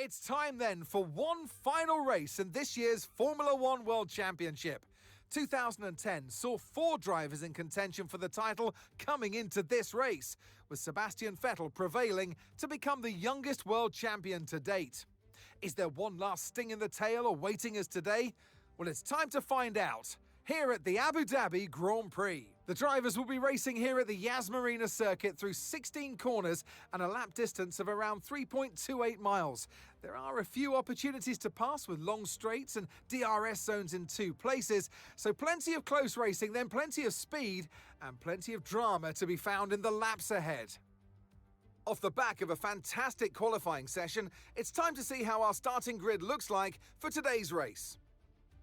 It's time then for one final race in this year's Formula One World Championship. 2010 saw 4 drivers in contention for the title coming into this race, with Sebastian Vettel prevailing to become the youngest world champion to date. Is there one last sting in the tail awaiting us today? Well, it's time to find out. Here at the Abu Dhabi Grand Prix. The drivers will be racing here at the Yas Marina circuit through 16 corners and a lap distance of around 3.28 miles. There are a few opportunities to pass with long straights and DRS zones in 2 places, so plenty of close racing, then plenty of speed and plenty of drama to be found in the laps ahead. Off the back of a fantastic qualifying session, it's time to see how our starting grid looks like for today's race.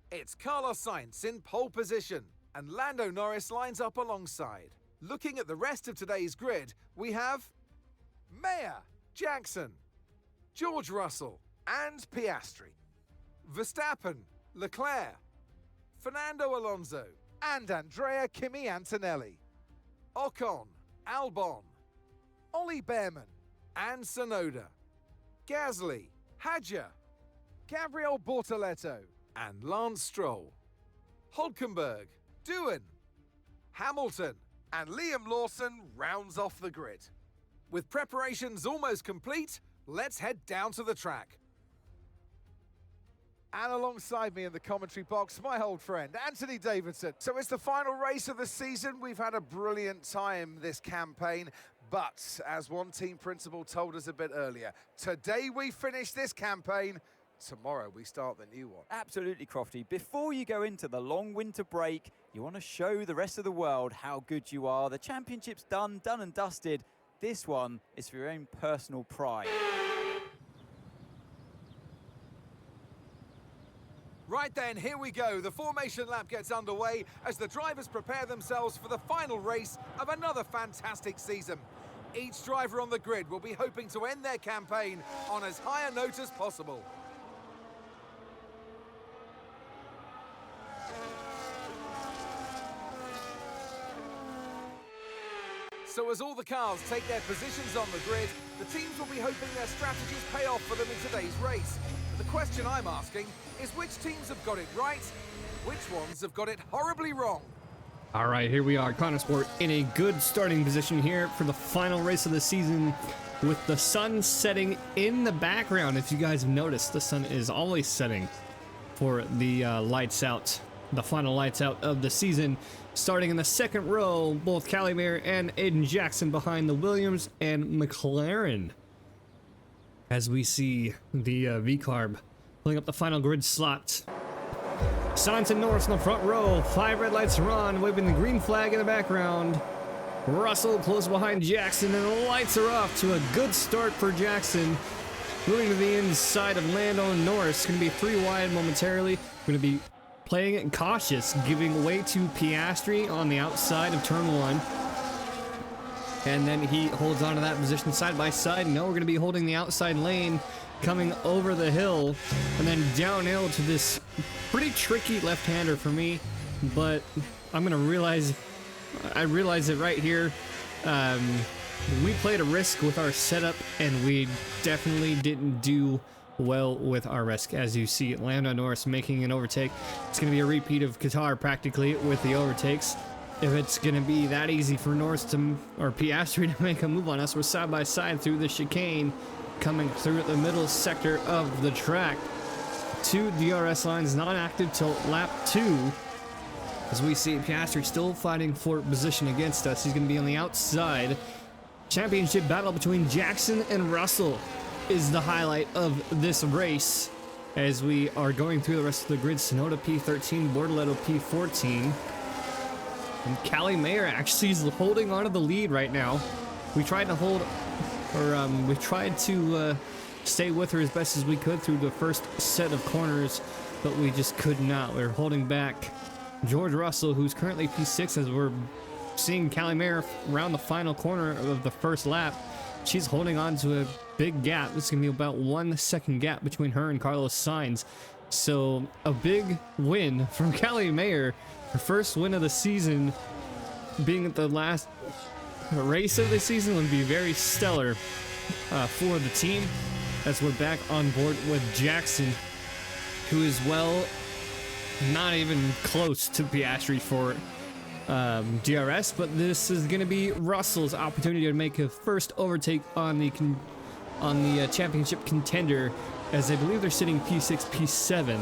It's Carlos Sainz in pole position, and Lando Norris lines up alongside. Looking at the rest of today's grid, we have Mayer, Jackson, George Russell and Piastri, Verstappen, Leclerc, Fernando Alonso and Andrea Kimi Antonelli, Ocon, Albon, Ollie Behrman and Tsunoda, Gasly, Hadjar, Gabriel Bortoleto and Lance Stroll, Hülkenberg, Doohan, Hamilton and Liam Lawson rounds off the grid. With preparations almost complete, let's head down to the track. And alongside me in the commentary box, my old friend, Anthony Davidson. So it's the final race of the season. We've had a brilliant time this campaign, but as one team principal told us a bit earlier, today we finish this campaign, tomorrow we start the new one. Absolutely, Crofty. Before you go into the long winter break, you want to show the rest of the world how good you are. The championship's done and dusted. This one is for your own personal pride. Right then, here we go. The formation lap gets underway as the drivers prepare themselves for the final race of another fantastic season. Each driver on the grid will be hoping to end their campaign on as high a note as possible. So as all the cars take their positions on the grid, the teams will be hoping their strategies pay off for them in today's race. But the question I'm asking is which teams have got it right, which ones have got it horribly wrong? All right, here we are, Konnersport in a good starting position here for the final race of the season with the sun setting in the background. If you guys have noticed, the sun is always setting for the lights out, the final lights out of the season. Starting in the second row, both Callie Mayer and Aiden Jackson behind the Williams and McLaren. As we see the V-Carb pulling up the final grid slot. Sainz and Norris in the front row. 5 red lights are on, waving the green flag in the background. Russell close behind Jackson, and the lights are off to a good start for Jackson. Moving to the inside of Lando and Norris. Going to be 3 wide momentarily. Going to be playing it cautious, giving way to Piastri on the outside of turn 1. And then he holds on to that position side by side. Now we're going to be holding the outside lane, coming over the hill, and then downhill to this pretty tricky left-hander for me. But I'm going to realize it right here. We played a risk with our setup, and we definitely didn't do well with our risk. As you see, Lando Norris making an overtake. It's going to be a repeat of Qatar practically with the overtakes. If it's going to be that easy for Norris or Piastri to make a move on us, we're side by side through the chicane, coming through the middle sector of the track. 2 DRS lines not active till lap 2. As we see Piastri still fighting for position against us. He's going to be on the outside. Championship battle between Jackson and Russell is the highlight of this race as we are going through the rest of the grid. Tsunoda P13, Bortoleto P14, and Callie Mayer actually is holding on to the lead right now. We tried to hold, or we tried to stay with her as best as we could through the first set of corners, but we just could not. We're holding back George Russell, who's currently P6, as we're seeing Callie Mayer around the final corner of the first lap. She's holding on to a big gap. This is going to be about 1 second gap between her and Carlos Sainz. So a big win from Callie Mayer. Her first win of the season, being at the last race of the season, would be very stellar for the team. as we're back on board with Jackson, who is, well, not even close to Piastri for DRS, but this is going to be Russell's opportunity to make a first overtake on the championship contender, as I believe they're sitting P6, P7,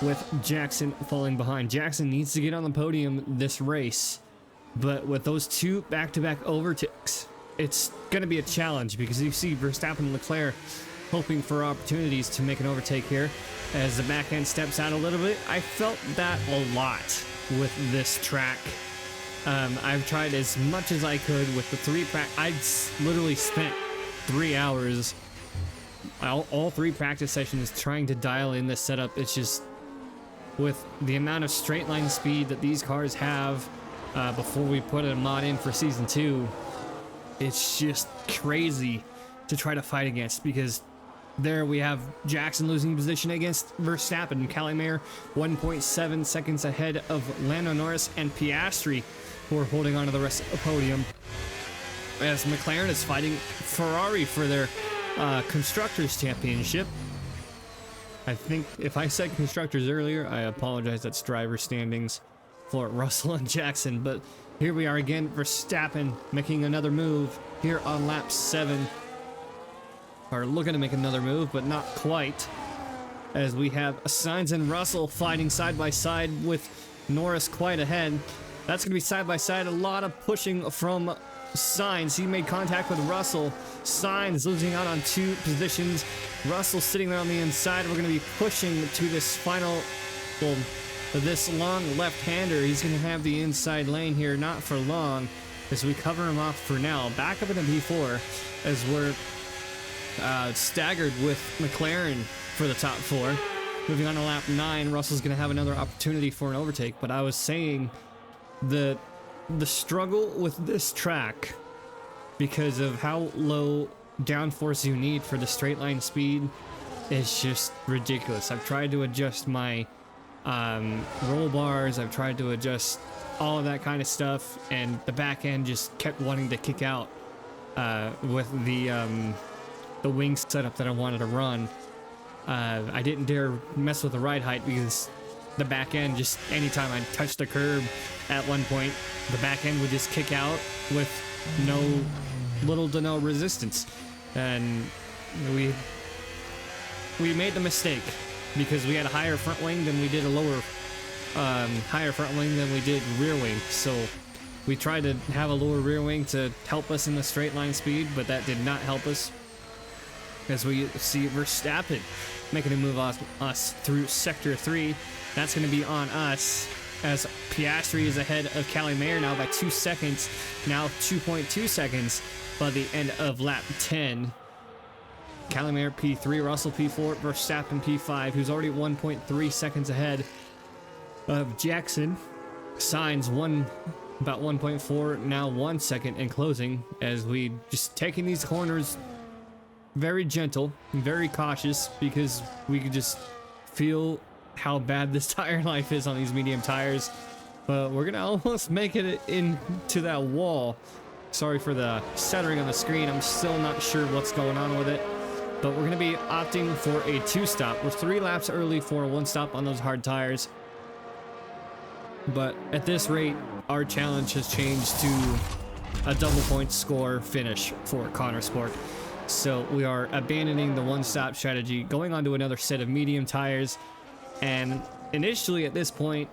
with Jackson falling behind. Jackson needs to get on the podium this race, but with those two back-to-back overtakes, it's going to be a challenge, because you see Verstappen and Leclerc hoping for opportunities to make an overtake here as the back end steps out a little bit. I felt that a lot with this track. I've tried as much as I could with the I literally spent 3 hours, all 3 practice sessions, trying to dial in this setup. It's just, with the amount of straight line speed that these cars have before we put a mod in for season 2, it's just crazy to try to fight against, because there we have Jackson losing position against Verstappen. Calimere 1.7 seconds ahead of Lando Norris and Piastri, who are holding on to the rest of the podium, as McLaren is fighting Ferrari for their Constructors Championship. I think if I said Constructors earlier, I apologize. That's driver standings for Russell and Jackson. But here we are again, Verstappen making another move here on lap 7. Are looking to make another move, but not quite, as we have Sainz and Russell fighting side by side with Norris quite ahead. That's going to be side by side. A lot of pushing from Sainz. He made contact with Russell. Sainz losing out on 2 positions. Russell sitting there on the inside. We're going to be pushing to this final, well, this long left-hander. He's going to have the inside lane here, not for long, as we cover him off for now. Back up in the P4 as we're staggered with McLaren for the top 4. Moving on to lap 9, Russell's going to have another opportunity for an overtake, but I was saying the struggle with this track, because of how low downforce you need for the straight line speed, is just ridiculous. I've tried to adjust my roll bars, I've tried to adjust all of that kind of stuff, and the back end just kept wanting to kick out with the wing setup that I wanted to run. I didn't dare mess with the ride height, because the back end, just anytime I touched the curb at one point, the back end would just kick out with little to no resistance. And we made the mistake, because we had a higher front wing than we did a lower higher front wing than we did rear wing. So we tried to have a lower rear wing to help us in the straight line speed, but that did not help us, as we see Verstappen making a move off us through sector 3. That's going to be on us, as Piastri is ahead of Calimere now by 2 seconds, now 2.2 seconds by the end of lap 10. Calimere P3, Russell P4, Verstappen P5, who's already 1.3 seconds ahead of Jackson. Sainz about 1.4, now 1 second in closing, as we just taking these corners very gentle and very cautious, because we could just feel how bad this tire life is on these medium tires. But we're gonna almost make it into that wall. Sorry for the stuttering on the screen. I'm still not sure what's going on with it, but we're gonna be opting for a 2-stop. We're 3 laps early for a 1-stop on those hard tires, but at this rate, our challenge has changed to a double point score finish for Konnersport. So we are abandoning the 1-stop strategy, going on to another set of medium tires. And initially at this point,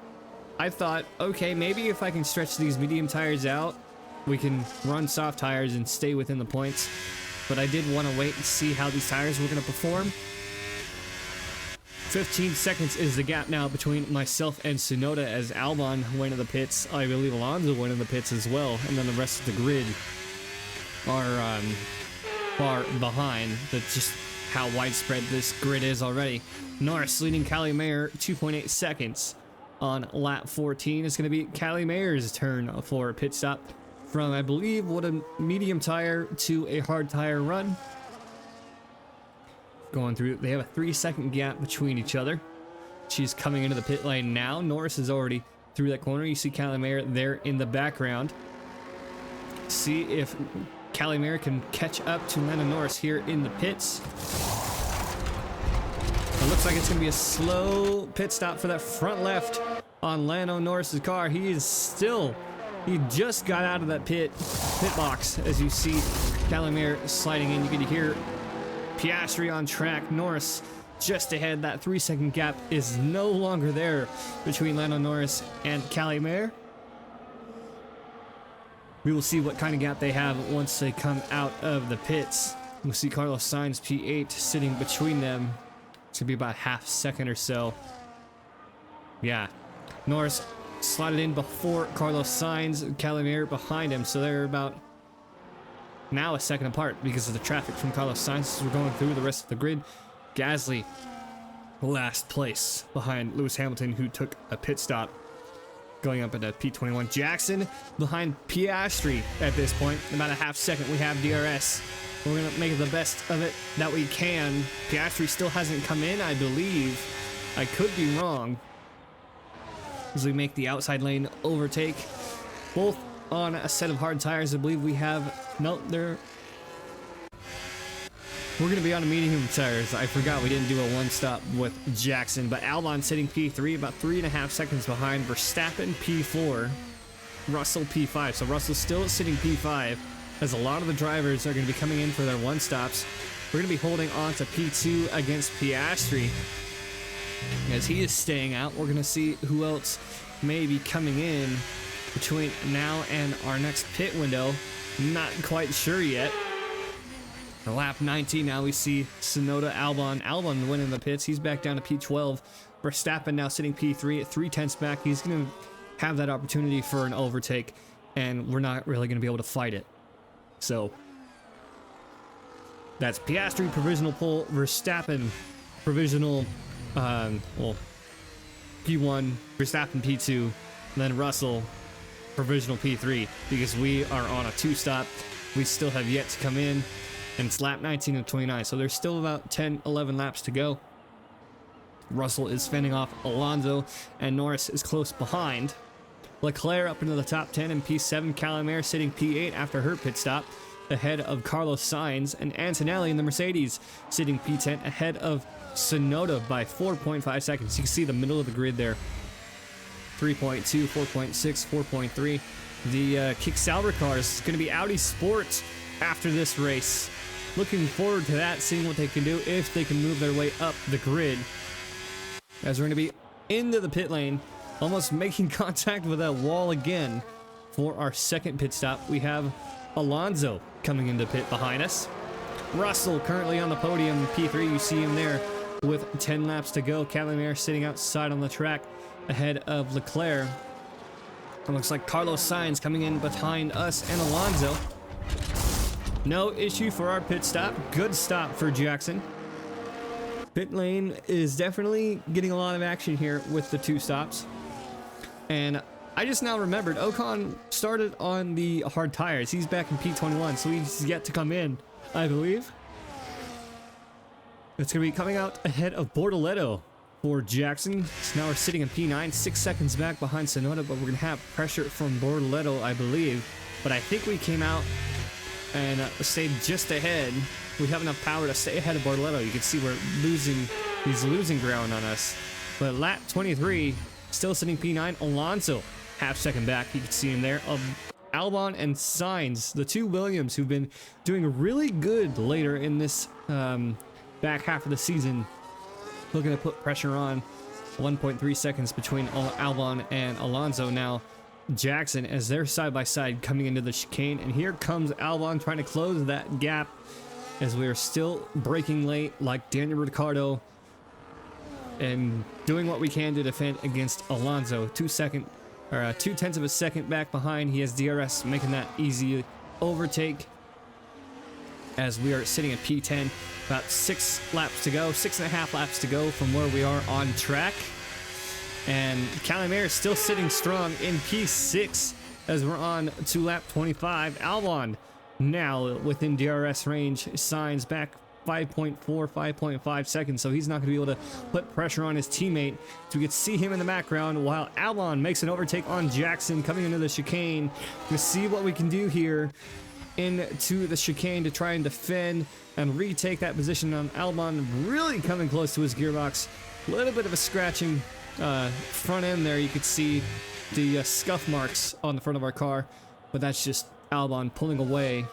I thought, okay, maybe if I can stretch these medium tires out, we can run soft tires and stay within the points. But I did want to wait and see how these tires were going to perform. 15 seconds is the gap now between myself and Tsunoda, as Albon went to the pits. I believe Alonso went in the pits as well, and then the rest of the grid are far behind. That's just how widespread this grid is already. Norris leading Calimere 2.8 seconds on lap 14. It's going to be Calimere's turn for a pit stop from, I believe, what, a medium tire to a hard tire run. Going through, they have a 3-second gap between each other. She's coming into the pit lane now. Norris is already through that corner. You see Calimere there in the background. See if Calimere can catch up to Lando Norris here in the pits. like it's going to be a slow pit stop for that front left on Lando Norris's car. He just got out of that pit box. As you see Calimere sliding in, you can hear Piastri on track. Norris just ahead. That 3-second gap is no longer there between Lando Norris and Calimere. We will see what kind of gap they have once they come out of the pits. We'll see Carlos Sainz P8 sitting between them. It's gonna be about half second or so. Yeah, Norris slotted in before Carlos Sainz, Calimere behind him, so they're about now a second apart because of the traffic from Carlos Sainz as we're going through the rest of the grid. Gasly last place behind Lewis Hamilton, who took a pit stop going up at a P21. Jackson behind Piastri at this point. About a half second we have DRS. We're gonna make the best of it that we can. Piastri still hasn't come in, I believe. I could be wrong. As we make the outside lane overtake, both on a set of hard tires. I believe we have, nope, we're gonna be on a medium tires. I forgot we didn't do a one stop with Jackson, but Albon sitting P3, about 3.5 seconds behind. Verstappen P4, Russell P5. So Russell's still sitting P5, as a lot of the drivers are gonna be coming in for their one stops. We're gonna be holding on to P2 against Piastri as he is staying out. We're gonna see who else may be coming in between now and our next pit window. Not quite sure yet. For lap 19 now we see Tsunoda, Albon winning the pits. He's back down to P12. Verstappen now sitting P3 at 3/10 back. He's gonna have that opportunity for an overtake, and we're not really gonna be able to fight it. So that's Piastri provisional pole, Verstappen provisional P1, Verstappen P2, and then Russell provisional P3, because we are on a 2-stop. We still have yet to come in, and it's lap 19 and 29, so there's still about 10-11 laps to go. Russell is fending off Alonso, and Norris is close behind. Leclerc up into the top 10 in P7, Calimere sitting P8 after her pit stop, ahead of Carlos Sainz, and Antonelli in the Mercedes sitting P10 ahead of Tsunoda by 4.5 seconds. You can see the middle of the grid there. 3.2, 4.6, 4.3. The Kick Sauber car is going to be Audi Sport after this race. Looking forward to that, seeing what they can do if they can move their way up the grid. As we're going to be into the pit lane, almost making contact with that wall again for our second pit stop. We have Alonso coming into pit behind us. Russell currently on the podium, P3, you see him there with 10 laps to go. Calimere sitting outside on the track ahead of Leclerc. It looks like Carlos Sainz coming in behind us and Alonso. No issue for our pit stop. Good stop for Jackson. Pit lane is definitely getting a lot of action here with the 2 stops. And I just now remembered Ocon started on the hard tires. He's back in P21, so he's yet to come in, I believe. It's going to be coming out ahead of Bortoleto for Jackson. So now we're sitting in P9, 6 seconds back behind Tsunoda, but we're going to have pressure from Bortoleto, I believe. But I think we came out and stayed just ahead. We have enough power to stay ahead of Bortoleto. You can see he's losing ground on us. But lap 23, still sitting P9, Alonso, half second back. You can see him there. Albon and Sainz, the 2 Williams who've been doing really good later in this back half of the season. Looking to put pressure on. 1.3 seconds between Albon and Alonso. Now Jackson, as they're side by side coming into the chicane, and here comes Albon trying to close that gap as we are still braking late like Daniel Ricciardo and doing what we can to defend against Alonso. 2/10 of a second back behind. He has DRS, making that easy overtake as we are sitting at P10. About 6 laps to go, 6.5 laps to go from where we are on track. And Calimere is still sitting strong in P6 as we're on to lap 25. Albon now within DRS range. Sainz back 5.4, 5.5 seconds, so he's not going to be able to put pressure on his teammate. So we can see him in the background while Albon makes an overtake on Jackson coming into the chicane. We'll see what we can do here into the chicane to try and defend and retake that position on Albon, really coming close to his gearbox. A little bit of a scratching front end there. You could see the scuff marks on the front of our car, but that's just Albon pulling away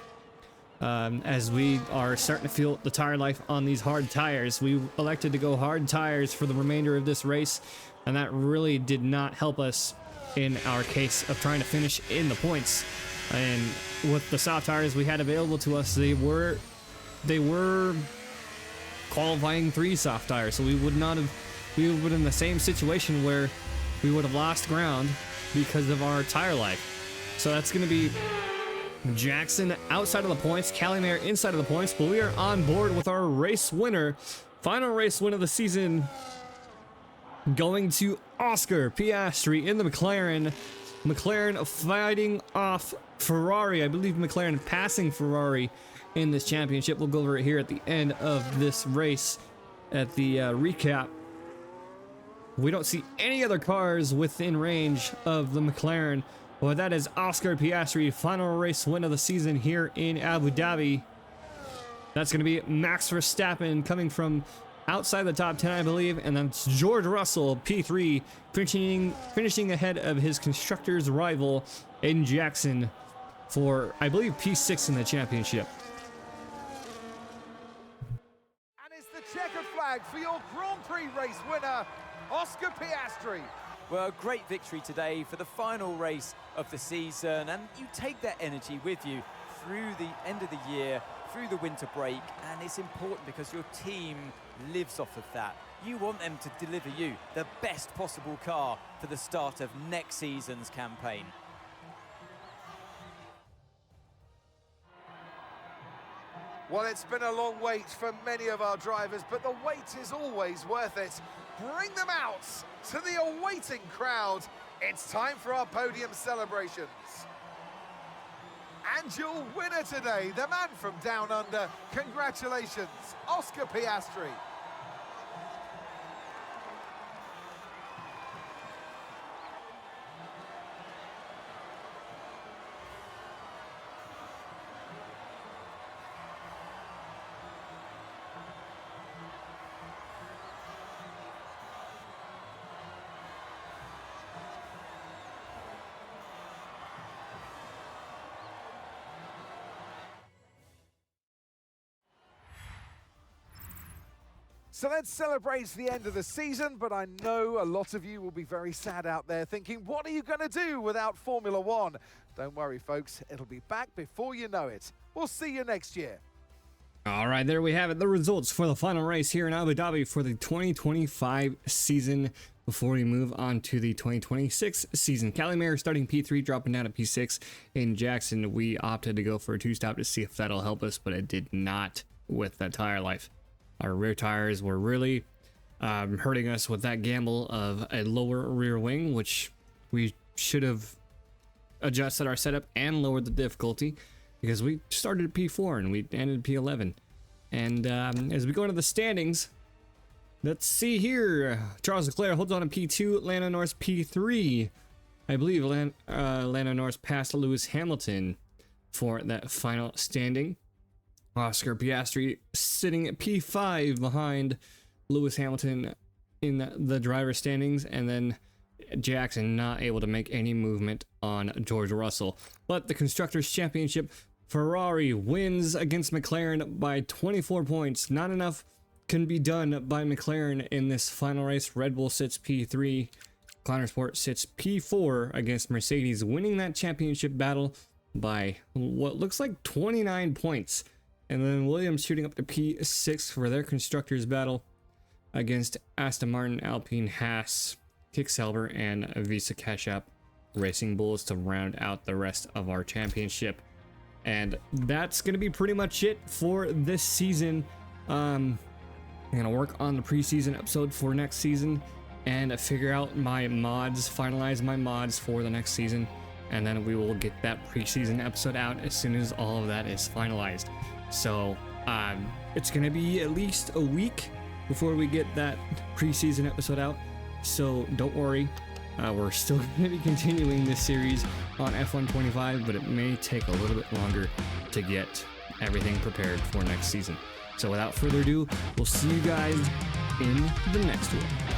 as we are starting to feel the tire life on these hard tires. We elected to go hard tires for the remainder of this race, and that really did not help us in our case of trying to finish in the points. And with the soft tires we had available to us, they were qualifying 3 soft tires, so we would have in the same situation where we would have lost ground because of our tire life. So that's going to be Jackson outside of the points, Calimere inside of the points, but we are on board with our race winner. Final race win of the season going to Oscar Piastri in the McLaren. McLaren fighting off Ferrari. I believe McLaren passing Ferrari in this championship. We'll go over it here at the end of this race at the recap. We don't see any other cars within range of the McLaren. Well, that is Oscar Piastri, final race win of the season here in Abu Dhabi. That's going to be Max Verstappen coming from outside the top 10, I believe, and then George Russell, P3, finishing ahead of his constructors' rival, Aiden Jackson, for, I believe, P6 in the championship. And it's the checkered flag for your Grand Prix race winner, Oscar Piastri. Well, a great victory today for the final race of the season, and you take that energy with you through the end of the year, through the winter break, and it's important because your team lives off of that. You want them to deliver you the best possible car for the start of next season's campaign. Well, it's been a long wait for many of our drivers, but the wait is always worth it. Bring them out to the awaiting crowd. It's time for our podium celebrations. And your winner today, the man from down under, congratulations, Oscar Piastri. So let's celebrate the end of the season, but I know a lot of you will be very sad out there thinking, what are you going to do without Formula One? Don't worry, folks, it'll be back before you know it. We'll see you next year. All right, there we have it. The results for the final race here in Abu Dhabi for the 2025 season before we move on to the 2026 season. Calimere starting P3, dropping down to P6. In Jackson, we opted to go for a 2-stop to see if that'll help us, but it did not with that tire life. Our rear tires were really hurting us with that gamble of a lower rear wing, which we should have adjusted our setup and lowered the difficulty because we started at P4 and we ended P11. And as we go into the standings, let's see here. Charles Leclerc holds on to P2, Lando Norris P3. I believe Lando Norris passed Lewis Hamilton for that final standing. Oscar Piastri sitting at P5 behind Lewis Hamilton in the driver standings, and then Jackson not able to make any movement on George Russell. But the Constructors' Championship, Ferrari wins against McLaren by 24 points. Not enough can be done by McLaren in this final race. Red Bull sits P3. Konnersport sits P4 against Mercedes, winning that championship battle by what looks like 29 points. And then Williams shooting up to P6 for their constructors battle against Aston Martin, Alpine, Haas, Kick Sauber, and Visa Cash App Racing Bulls to round out the rest of our championship. And that's going to be pretty much it for this season. I'm going to work on the preseason episode for next season and figure out my mods, finalize my mods for the next season. And then we will get that preseason episode out as soon as all of that is finalized. So it's going to be at least a week before we get that preseason episode out. So don't worry, we're still going to be continuing this series on F125, but it may take a little bit longer to get everything prepared for next season. So without further ado, we'll see you guys in the next one.